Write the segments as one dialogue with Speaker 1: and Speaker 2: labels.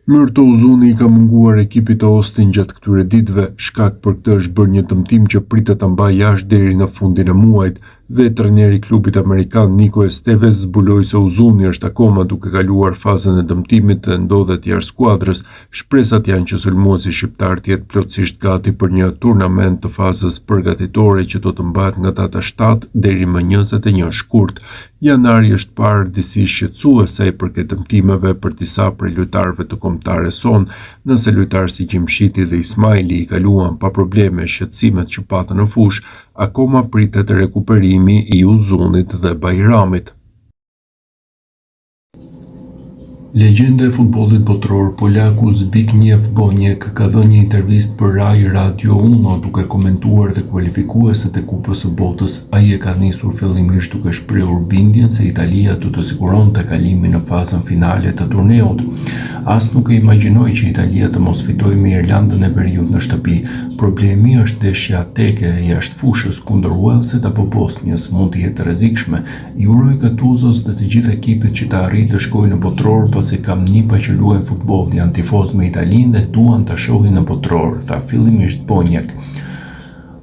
Speaker 1: Mërto Uzuni I ka munguar ekipit të Austin gjatë këtyre ditëve, shkak për këtë është bërë një dëmtim që pritet ta mbajë jashtë deri në fundin e muajit, dhe trajneri I klubit amerikan Nico Estevez zbuloi se Uzuni është akoma duke kaluar fazën e dëmtimit dhe ndodhet jashtë skuadrës. Shpresat janë që sulmuesi shqiptar të jetë plotësisht gati për një turnament të fazës përgatitore që do të mbahet nga data 7 deri më 21 shkurt. Janari është parë disi shqetësues sa I përket dëmtimeve për disa prej lojtarëve të kombëtares sonë, nëse lojtarë si Gjimshiti dhe Ismaili I kaluan pa probleme shqetësimet që patën në fushë, akoma pritet rekuperimi I Uzunit dhe Bajramit. Legjenda e futbollit botror polaku Zbigniew Boniek ka dhënë një intervistë për Rai Radio Uno duke komentuar dhe kualifikueset e Kupës së Botës. Ai e ka nisur fillimisht duke shprehur bindjen se Italia do të siguronte kalimin në fazën finale të turneut. As nuk e imagjinoi që Italia të mos fitojë me Irlandën e Veriut në shtëpi. Problemi është ndeshja teke jashtë fushës kundër Walesit apo Bosnjës mund të jetë rrezikshme. I uroj Gattusos dhe të gjithë ekipit që të arrijë të shkojë në botror pasi kam nipa që luajnë futboll, janë tifoz me Italinë dhe duan ta shohin në botror, tha fillimisht Boniek.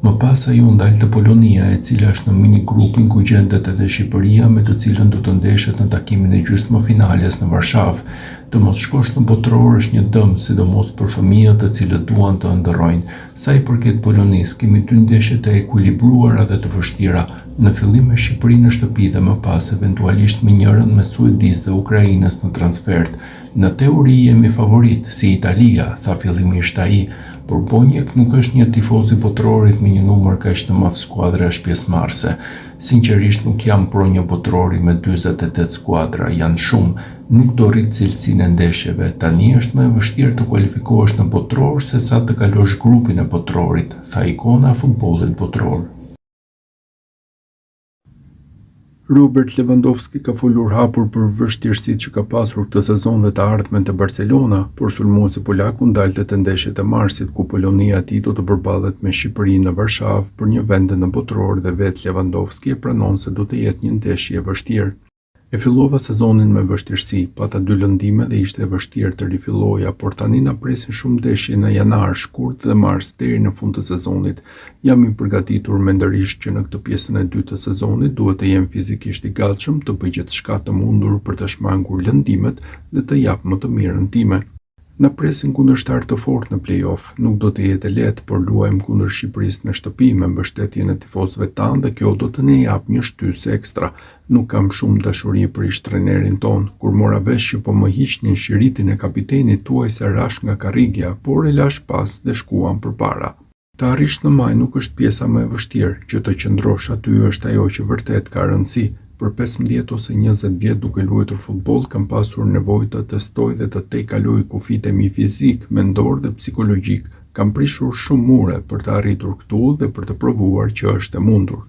Speaker 1: Më pas ai u ndal te Polonia, e cila është në minigrupin ku gjendet edhe Shqipëria, me të cilën do të ndeshet në takimin e gjysmëfinales në Varshavë. Të mos shkosh në botror është një dëm, sidomos për fëmijët të cilët duan të ëndërrojnë. Sa I përket Polonisë, kemi 2 ndeshje të ekuilibruara dhe të vështira. Në fillim me Shqipërinë në shtëpi dhe më pas eventualisht me njërin me Suedisë dhe Ukrainës në transfert. Në teori jemi favorit, si Italia, tha fillimisht ai, por Boniek nuk është një tifoz I botrorit me një numër kaq të madh skuadrash pjesëmarrëse. Sinqerisht nuk jam pro një botrori me 48 skuadra, janë shumë, nuk do rrit cilësinë e ndeshjeve. Tani është më e vështirë të kualifikohesh në botror se sa të kalosh grupin e botrorit, tha ikona e futbollit botror. Robert Lewandowski ka folur hapur për vështirësitë që ka pasur këtë sezon dhe të ardhmen te Barcelona, por sulmuesi polaku ndalte te ndeshjet e marsit ku Polonia e tij do të përballet me Shqipërinë në Varshavë për një vend në botror dhe vetë Lewandowski e pranon se do të jetë një ndeshje e vështirë. E fillova sezonin me vështirësi, pata 2 lëndime dhe ishte e vështirë të rifilloja, por tani na presin shumë ndeshje në janar, shkurt dhe mars deri në fund të sezonit. Jam I përgatitur mendërisht që në këtë pjesën e dytë të sezonit duhet të jem fizikisht I gatshëm të bëj gjithçka të mundur për të shmangur lëndimet dhe të jap më të mirën time. Na presin kundërshtar të fortë në play-off, nuk do të jetë lehtë, por luajmë kundër Shqipërisë në shtëpi me mbështetjen e tifozëve tanë dhe kjo do të ne jap një shtysë ekstra. Nuk kam shumë dashuri për ish trajnerin ton, kur mora vesh që po më hiqnin shiritin e kapitenit tuaj se rash nga karrigja, por e lash pas dhe shkuam përpara. Të arrish në maj nuk është pjesa më e vështirë, që të qëndrosh aty është ajo që vërtet ka rëndësi. Për 15 ose 20 vjet duke luajtur futboll, kam pasur nevojë të testoj dhe të tejkaloj kufijtë e mi fizik, mendor dhe psikologjik. Kam prishur shumë mure për të arritur këtu dhe për të provuar që është e mundur.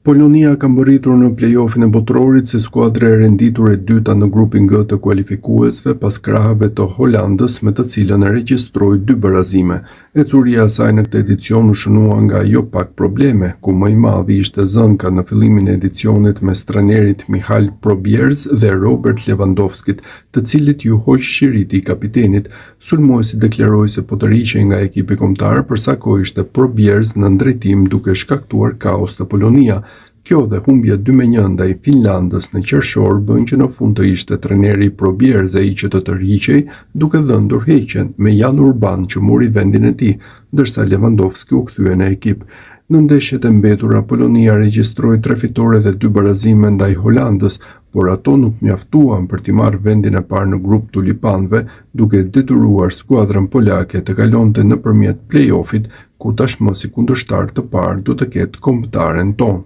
Speaker 1: Polonia ka mbërritur në play-offin e botrorit si skuadra e renditur e dyta në grupin G të kualifikuesve pas krahave të Holandës me të cilën e regjistroi 2 barazime. Ecuria e saj në këtë edicion u shënua nga jo pak probleme, ku më I madhi ishte zënka në fillimin e edicionit mes trajnerit Michal Probierz dhe Robert Lewandowskit, të cilit ju hoq shiriti I kapitenit. Sulmuesi deklaroi se po të riqej nga ekipi kombëtar për sa kohë ishte Probierz në drejtim duke shkaktuar kaos te Polonia. Kjo dhe humbja 2-1 ndaj Finlandës në qershor bën që në fund të ishte trajneri Probierz ai që të tërhiqej, duke dhënë dorëheqjen me Jan Urban që mori vendin e tij, ndërsa Lewandowski u kthye në ekip. Në ndeshjet e mbetura Polonia regjistroi 3 fitore dhe 2 barazime ndaj Holandës, por ato nuk mjaftuan për t'i marrë vendin e parë në grup tulipanëve, duke detyruar skuadrën polake të kalonte nëpërmjet play-offit, ku tashmë si kundërshtar të parë do të ketë kombëtaren tonë.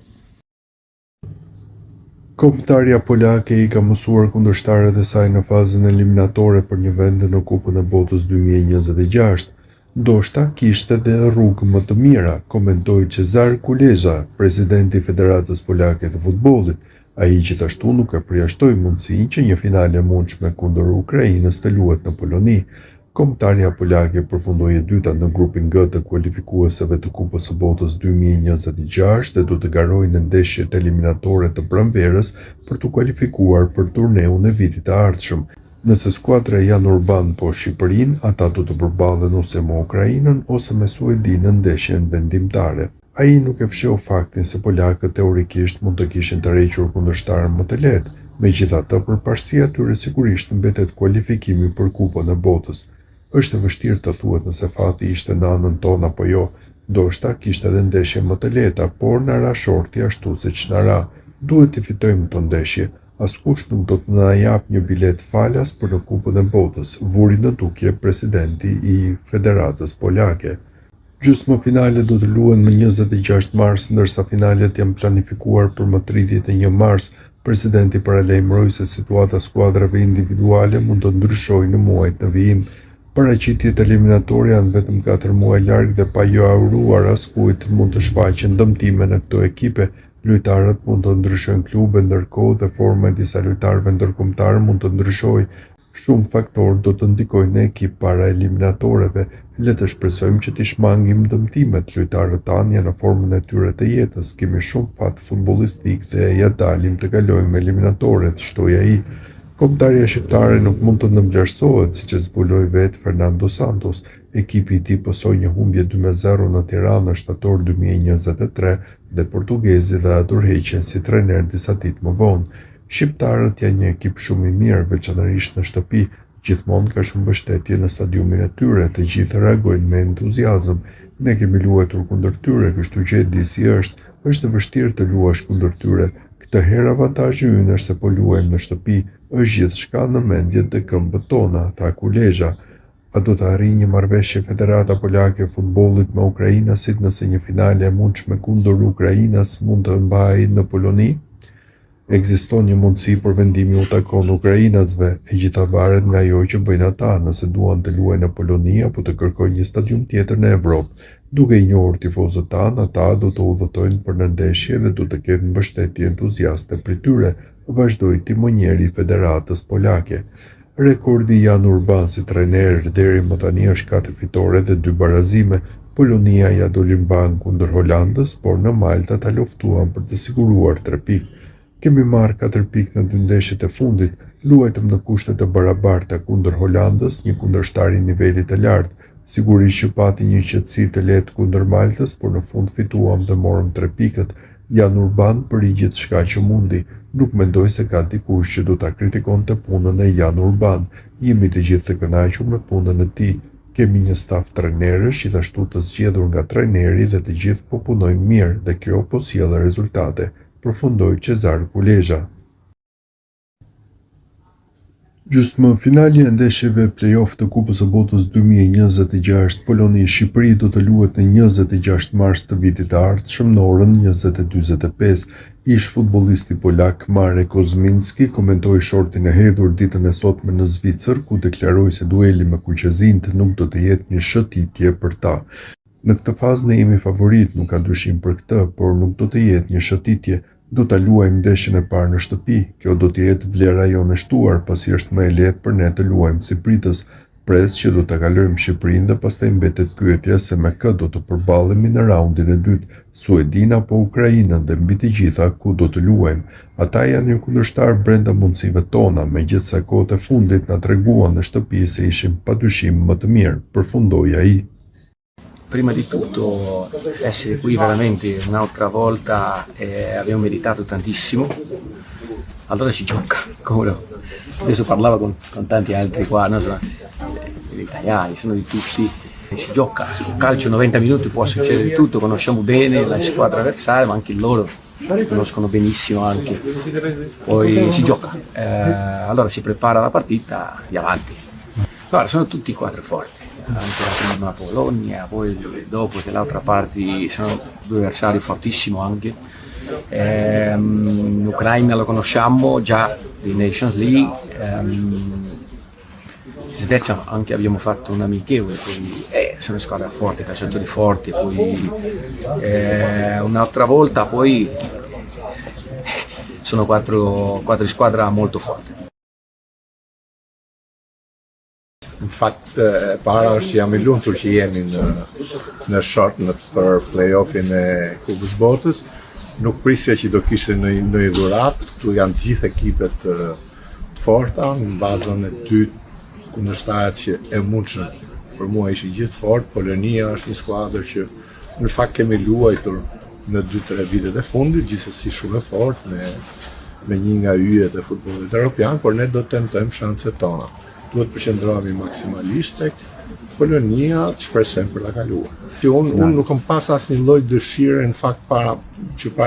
Speaker 1: Kombëtarja polake I ka mësuar kundërshtarët e saj në fazën eliminatore për një vend në Kupën e Botës 2026. Ndoshta kishte dhe rrugë më të mira, komentoi Cezar Kuleza, presidenti I Federatës Polake të Futbollit. Ai gjithashtu nuk e përjashtoi mundësinë që një finale e mundshme kundër Ukrainës të luhet në Poloni. Kombëtarja polake përfundoi e dyta në grupin G të kualifikuesave të Kupës së Botës 2026 dhe do të garojë në ndeshjet eliminatore të pranverës për të kualifikuar për turneun e vitit të ardhshëm. Nëse skuadra janë Urban po Shqipërinë, ata do të përballen ose me Ukrainën ose me Suedinë në ndeshjen vendimtare. Ai nuk e fsheu faktin se polakët teorikisht mund të kishin tërhequr kundërshtarën më të lehtë, megjithatë përparësia tyre sigurisht mbetet kualifikimi për Kupën e Botës. Është e vështirë të thuhet nëse fati ishte në anën tonë apo jo. Ndoshta kishte edhe ndeshje më të lehta, por na ra shorti ashtu siç na ra. Duhet të fitojmë këtë ndeshje. Askush nuk do të na jap një bilet falas për në Kupën e Botës, vuri në tukje presidenti i Federatës Polake. Gjysmëfinalet do të luhen më 26 mars, ndërsa finalet janë planifikuar për më 31 mars. Presidenti paralajmëroi se situata skuadrave individuale mund të ndryshojë në muajt në vijim. Paraqitjet eliminatore janë vetëm 4 muaj larg dhe pa jo auruar askujt mund të shfaqen dëmtime në këto ekipe. Lojtarët mund të ndryshojnë klube, ndërkohë dhe forma e disa lojtarëve ndërkombëtar mund të ndryshojë. Shumë faktorë do të ndikojnë në ekip para eliminatoreve. Le të shpresojmë që t'i shmangim dëmtimet. Lojtarët tanë janë në formën e tyre të jetës. Kemi shumë fat futbollistik dhe ja dalim të kalojmë eliminatoret, shtoi ai. Kombëtarja shqiptare nuk mund të nënvlerësohet, siç e zbuloi vetë Fernando Santos. Ekipi i tij posoi një humbje 2-0 në Tiranë në shtator 2023 dhe portugezi dha dorëheqjen si trajner disa ditë më vonë. Shqiptarët janë një ekip shumë i mirë, veçanërisht në shtëpi. Gjithmonë ka shumë mbështetje në stadiumin e tyre, të gjithë reagojnë me entuziazëm. Ne kemi luajtur kundër tyre, kështu që e di si është. Është e vështirë të luash kundër tyre. Këtë herë avantazhi ynë është se po luajmë në shtëpi, është gjithçka në mendjet dhe këmbët tona, tha Kulezha. A do të arrijë një marrëveshje Federata Polake e Futbollit me ukrainasit nëse një finale e mundshme kundër Ukrainës mund të mbahej në Poloni? Ekziston një mundësi për vendimi u takon ukrainasve, e gjitha varet nga ajo që bëjnë ata, nëse duan të luajnë në Poloni apo të kërkojnë një stadium tjetër në Evropë. Duke i njohur tifozët tanë, ata do të udhëtojnë për në ndeshje dhe do të ketë mbështetje entuziaste prej tyre, vazhdoi timonieri i Federatës Polake. Rekordi i Jan Urban si trajner deri më tani është 4 fitore dhe 2 barazime. Polonia ja doli mban kundër Holandës, por në Malta ta luftuan për të siguruar 3 pikë. Kemi marrë 4 pikë në 2 ndeshjet e fundit, luajtëm në kushte të barabarta kundër Holandës, një kundërshtar i nivelit të lartë. Sigurisht që pati një qetësi të lehtë kundër Maltës, por në fund fituam dhe morëm 3 pikët. Jan Urban bëri gjithçka që mundi. Nuk mendoj se ka dikush që do ta kritikonte punën e Jan Urban. Jemi të gjithë të kënaqur me punën e tij. Kemi një staf trajnerësh gjithashtu të zgjedhur nga trajneri dhe të gjithë po punojnë mirë dhe kjo po sjellë rezultate, përfundoi Cezar Kulezha. Gjysmëfinali e ndeshjeve play-off të Kupës së Botës 2026 Poloni-Shqipëri do të luhet në 26 mars të vitit të ardhshëm në orën 20:45. Ish futbollisti polak Marek Kozminski komentoi shortin e hedhur ditën e sotme në Zvicër, ku deklaroi se dueli me Kuqezinët nuk do të jetë një shëtitje për ta. Në këtë fazë ne jemi favorit, nuk ka dyshim për këtë, por nuk do të jetë një shëtitje. Do ta luajmë ndeshjen e parë në shtëpi. Kjo do të jetë vlera jonë e shtuar, pasi është më e lehtë për ne të luajmë si pritës. Pres që do ta kalojmë Shqipërinë dhe pastaj mbetet pyetja se me kë do të përballemi në raundin e dytë, Suedinë apo Ukrainën dhe mbi të gjitha ku do të luajmë. Ata janë një kundërshtar brenda mundësive tona, megjithëse kohët e fundit na treguan në shtëpi se ishim padyshim më të mirë, përfundoi ai.
Speaker 2: Prima di tutto essere qui veramente un'altra volta abbiamo meritato tantissimo, allora si gioca, adesso parlavo con tanti altri qua, no? Sono gli italiani, sono di tutti, si gioca, sul calcio 90 minuti può succedere di tutto, conosciamo bene la squadra avversaria ma anche loro conoscono benissimo anche, poi si gioca, allora si prepara la partita e avanti. Guarda, sono tutti 4 forti. Anche la prima Polonia, poi dopo dall'altra parte sono 2 avversari fortissimi anche. L'Ucraina lo conosciamo già di Nations League, Svezia anche abbiamo fatto un amichevole, quindi sono squadre forti, calciatori forti, poi un'altra volta poi sono 4 squadre molto forti.
Speaker 3: Në fakt, e para është që jam i lumtur që jemi në short për play-offin e Kupës Botës. Nuk prisja që do kishte në dhuratë, këtu janë të gjithë ekipet të forta, në bazën e dytë kundërshtarët që e mundshëm për mua ishin gjithë fort. Polonia është një skuadër që në fakt kemi luajtur në 2-3 vitet e fundit, gjithsesi shumë e fortë me një nga yjet e futbollit evropian, por ne do të tentojmë shanset tona. Duhet përqendrohemi maksimalisht tek Polonia, të shpresojmë për ta kaluar. Unë nuk kam pas asnjë lloj dëshire në fakt para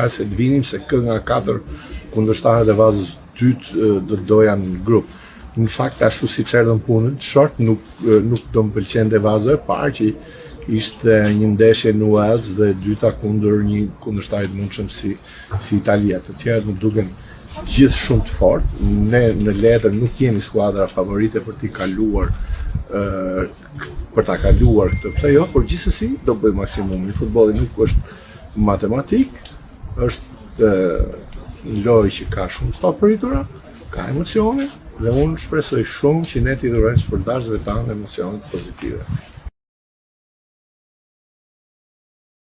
Speaker 3: se të vinim se kë nga 4 kundërshtarët e vazës dytë do doja në grup. Në fakt ashtu siç erdhën punët, short nuk do më pëlqente vaza e parë që ishte një ndeshje në Wales dhe e dyta kundër një kundërshtar i mundshëm si Italia. Të tjerët më duken gjithë shumë të fortë. Ne në letër nuk jemi skuadra favorite për ta kaluar këtë play-off, por gjithsesi do bëjmë maksimumin. Futbolli nuk është matematik, është një lojë që ka shumë të papëritura, ka emocione dhe unë shpresoj shumë që ne t'i dhurojmë sportazhëve tanë emocione pozitive.